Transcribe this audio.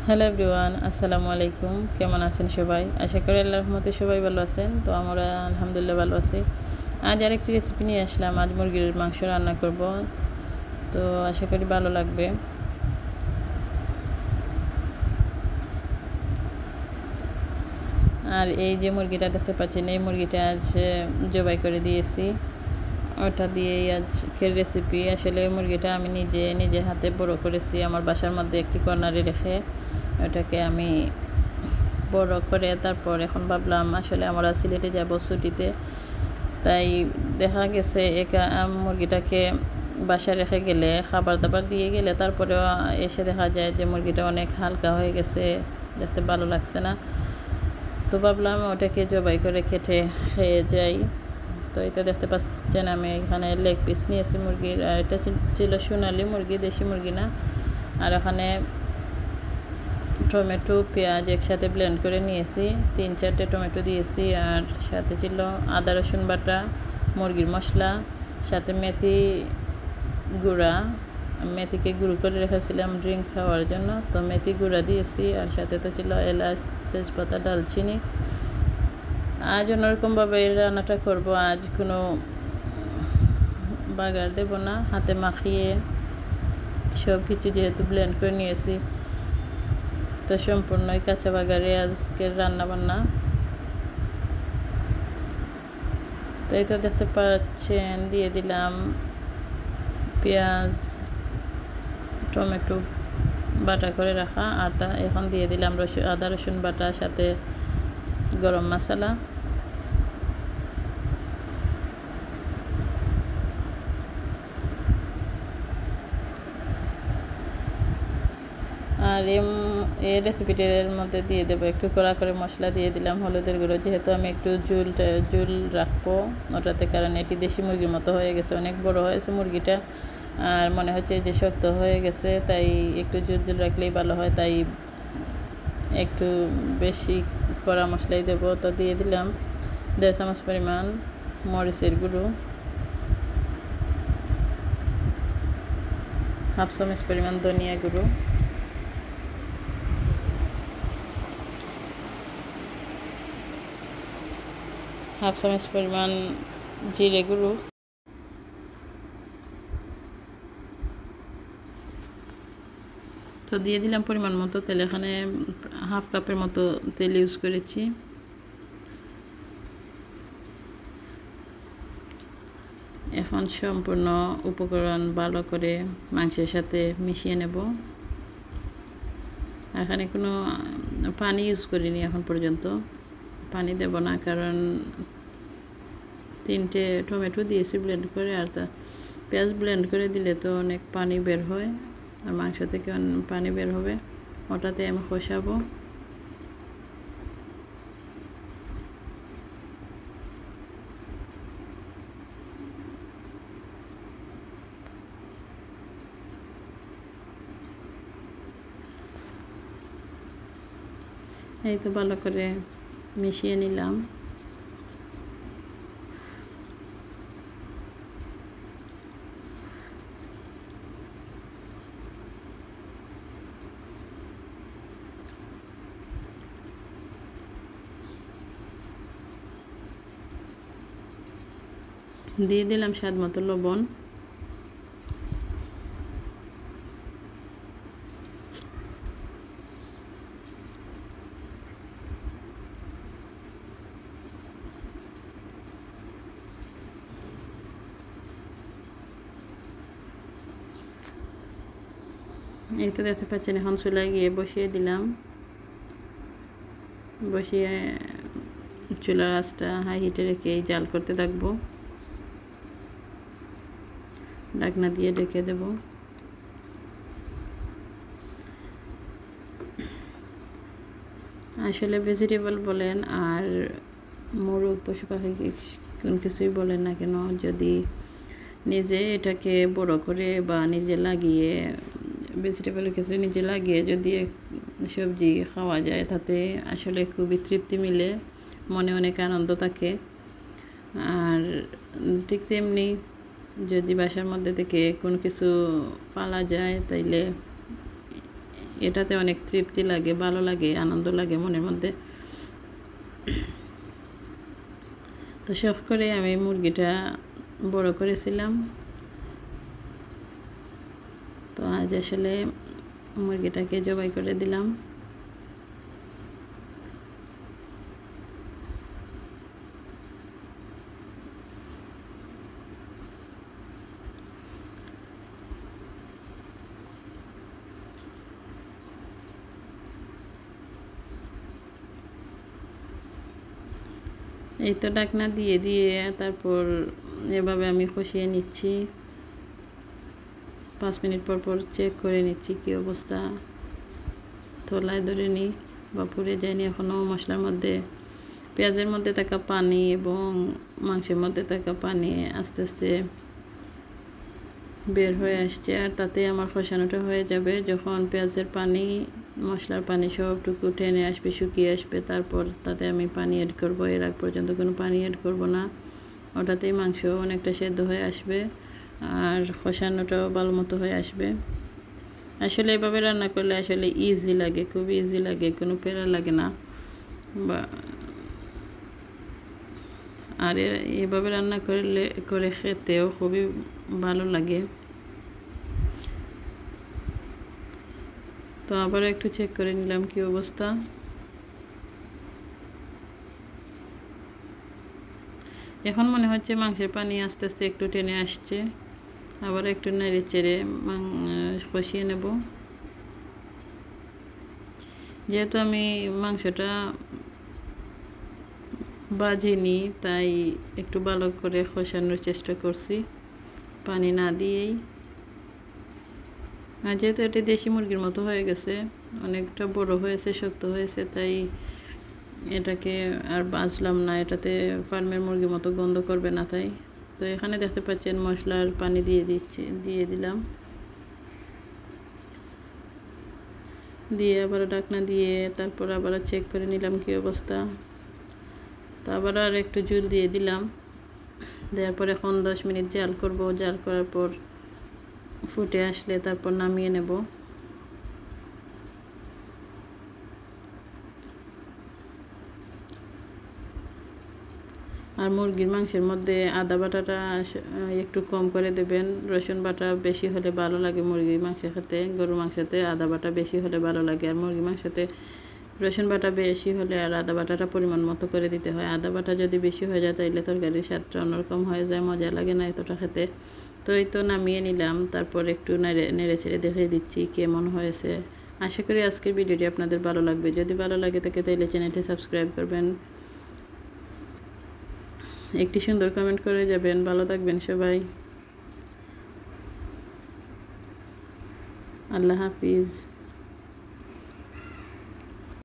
Hello everyone, আসসালামু আলাইকুম। কেমন আছেন সবাই? আশা করি আল্লাহর রহমতে সবাই ভালো আছেন। তো আমরা আলহামদুলিল্লাহ ভালো আছি। আজ আরেকটি রেসিপি নিয়ে আসলাম। আজ মুরগির মাংস রান্না করব। তো আশা করি ভালো লাগবে। আর এই যে মুরগিটা দেখতে পাচ্ছেন, এই মুরগিটা আজ জবাই করে দিয়েছি। ওটা দিয়েই আজকের রেসিপি। আসলে মুরগিটা আমি নিজে হাতে বড় করেছি আমার বাসার মধ্যে একটি কর্নারে রেখে। ওটাকে আমি বড় করে তারপর এখন ভাবলাম আসলে আমরা সিলেটে যাব ছুটিতে, তাই দেখা গেছে একা মুরগিটাকে বাসায় রেখে গেলে, খাবার দাবার দিয়ে গেলে তারপরেও এসে দেখা যায় যে মুরগিটা অনেক হালকা হয়ে গেছে, দেখতে ভালো লাগছে না। তো ভাবলাম ওটাকে জবাই করে খেয়ে যাই। তো এটা দেখতে পাচ্ছেন আমি এখানে লেগ পিস নিয়েছি মুরগির, আর এটা ছিল সোনালি মুরগি, দেশি মুরগি না। আর এখানে টমেটো পেঁয়াজ একসাথে ব্লেন্ড করে নিয়েছি, 3-4টে টমেটো দিয়েছি, আর সাথে ছিল আদা রসুন বাটা, মুরগির মশলা, সাথে মেথি গুঁড়া। মেথিকে গুঁড়ো করে রেখেছিলাম ড্রিঙ্ক খাওয়ার জন্য, তো মেথি গুঁড়া দিয়েছি। আর সাথে তো ছিল এলাচ, তেজপাতা, দালচিনি। আজ অন্যরকমভাবে এই রান্নাটা করব। আজ কোনো বাগার দেব না, হাতে মাখিয়ে সব কিছু যেহেতু ব্লেন্ড করে নিয়েছি, তো সম্পূর্ণই কাঁচা বাগারে আজকের রান্না বান্না। তো এই তো দেখতে পাচ্ছেন দিয়ে দিলাম পেঁয়াজ, টমেটো বাটা করে রাখা, আর এখন দিয়ে দিলাম আদা রসুন বাটা, সাথে গরম মশলা। আর এই রেসিপিটার মধ্যে দিয়ে দেবো একটু কড়া করে মশলা, দিয়ে দিলাম হলুদের গুঁড়ো, যেহেতু আমি একটু ঝুল রাখবো ওটাতে, কারণ এটি দেশি মুরগির মতো হয়ে গেছে, অনেক বড় হয়েছে মুরগিটা, আর মনে হচ্ছে যে শক্ত হয়ে গেছে, তাই একটু ঝুল রাখলেই ভালো হয়। তাই একটু বেশি কড়া মশলাই দেবো। তো দিয়ে দিলাম 1.5 চামচ পরিমাণ মরিচের গুঁড়ো, 1/2 চামচ পরিমাণ ধনিয়া গুঁড়ো, 1/2 চামচ পরিমাণ জিরে গুঁড়ো, তো দিয়ে দিলাম পরিমাণ মতো তেল। এখানে 1/2 কাপের মতো তেল ইউজ করেছি। এখন সম্পূর্ণ উপকরণ ভালো করে মাংসের সাথে মিশিয়ে নেব। এখানে কোনো পানি ইউজ করিনি এখন পর্যন্ত, পানি দেব না, কারণ 3টে টমেটো দিয়েছি ব্লেন্ড করে, আর পেঁয়াজ ব্লেন্ড করে দিলে তো অনেক পানি বের হয়, আর মাংস থেকে পানি বের হবে, ওটাতে আমি কষাবো। এই তো ভালো করে মিশিয়ে নিলাম। দিয়ে দিলাম স্বাদ মতো লবণ। এই তো দেখতে পাচ্ছেন এখন চুলায় গিয়ে বসিয়ে দিলাম, বসিয়ে চুলার আঁচটা হাই হিটে রেখে জাল করতে থাকবো, ঢাকনা দিয়ে ঢেকে দেব। আসলে ভেজিটেবল বলেন আর মোরগ, পশু পাখি কোন কিছুই বলেন না কেন, যদি নিজে এটাকে বড় করে বা নিজে লাগিয়ে, ভেজিটেবলের ক্ষেত্রে নিজে লাগিয়ে যদি সবজি খাওয়া যায়, তাতে আসলে খুবই তৃপ্তি মিলে, মনে অনেক আনন্দ থাকে। আর ঠিক তেমনি যদি বাসার মধ্যে থেকে কোনো কিছু পালা যায়, তাইলে এটাতে অনেক তৃপ্তি লাগে, ভালো লাগে, আনন্দ লাগে মনের মধ্যে। তো শখ করে আমি মুরগিটা বড় করেছিলাম। তো আজ আসলে মুরগিটাকে জবাই করে দিলাম। এই তো ঢাকনা দিয়ে দিয়ে তারপর এভাবে আমি কষিয়ে নিচ্ছি। 5 মিনিট পর পর চেক করে নিচ্ছি কী অবস্থা, তলায় ধরে নিই বা পুড়ে যায়নি এখনও। মশলার মধ্যে, পেঁয়াজের মধ্যে থাকা পানি এবং মাংসের মধ্যে থাকা পানি আস্তে আস্তে বের হয়ে আসছে, আর তাতে আমার কষানোটা হয়ে যাবে। যখন পেঁয়াজের পানি, মশলার পানি সবটুকু টেনে আসবে, শুকিয়ে আসবে, তারপর তাতে আমি পানি অ্যাড করব। এর আগ পর্যন্ত কোনো পানি অ্যাড করব না। ওটাতেই মাংস অনেকটা সেদ্ধ হয়ে আসবে আর কষানোটাও ভালো মতো হয়ে আসবে। আসলে এভাবে রান্না করলে আসলে ইজি লাগে, খুব ইজি লাগে, কোনো প্যারা লাগে না। বা আর এভাবে রান্না করে খেতেও খুবই ভালো লাগে। তো আবারও একটু চেক করে নিলাম কি অবস্থা। এখন মনে হচ্ছে মাংসের পানি আস্তে আস্তে একটু টেনে আসছে। আবার একটু নেড়ে চেড়ে কষিয়ে নেব। যেহেতু আমি মাংসটা ভাজিনি, তাই একটু ভালো করে কষানোর চেষ্টা করছি পানি না দিয়েই। আর যেহেতু এটি দেশি মুরগির মতো হয়ে গেছে, অনেকটা বড় হয়েছে, শক্ত হয়েছে, তাই এটাকে আর বাজলাম না। এটাতে ফার্মের মুরগির মতো গন্ধ করবে না তাই। তো এখানে দেখতে পাচ্ছেন মশলার পানি দিয়ে দিলাম। দিয়ে আবার ঢাকনা দিয়ে তারপর আবার চেক করে নিলাম কি অবস্থা। তো আবার আর একটু জল দিয়ে দিলাম। দেওয়ার পর এখন 10 মিনিট জাল করব। জাল করার পর ফুটে আসলে তারপর নামিয়ে নেব। আর মুরগির মাংসের মধ্যে আদা বাটাটা একটু কম করে দেবেন। রসুন বাটা বেশি হলে ভালো লাগে মুরগির মাংস খেতে। গরুর মাংসতে আদা বাটা বেশি হলে ভালো লাগে, আর মুরগির মাংসতে রসুন বাটা বেশি হলে আর আদা বাটাটা পরিমাণ মতো করে দিতে হয়। আদা বাটা যদি বেশি হয়ে যায় তাইলে তরকারির স্বাদটা অন্যরকম হয়ে যায়, মজা লাগে না এতটা খেতে। তো এই তো নামিয়ে নিলাম। তারপর একটু নেড়ে চেড়ে দেখিয়ে দিচ্ছি কেমন হয়েছে। আশা করি আজকের ভিডিওটি আপনাদের ভালো লাগবে। যদি ভালো লাগে থাকে তাহলে চ্যানেলটি সাবস্ক্রাইব করবেন, একটি সুন্দর কমেন্ট করে যাবেন। ভালো থাকবেন সবাই। আল্লাহ হাফিজ।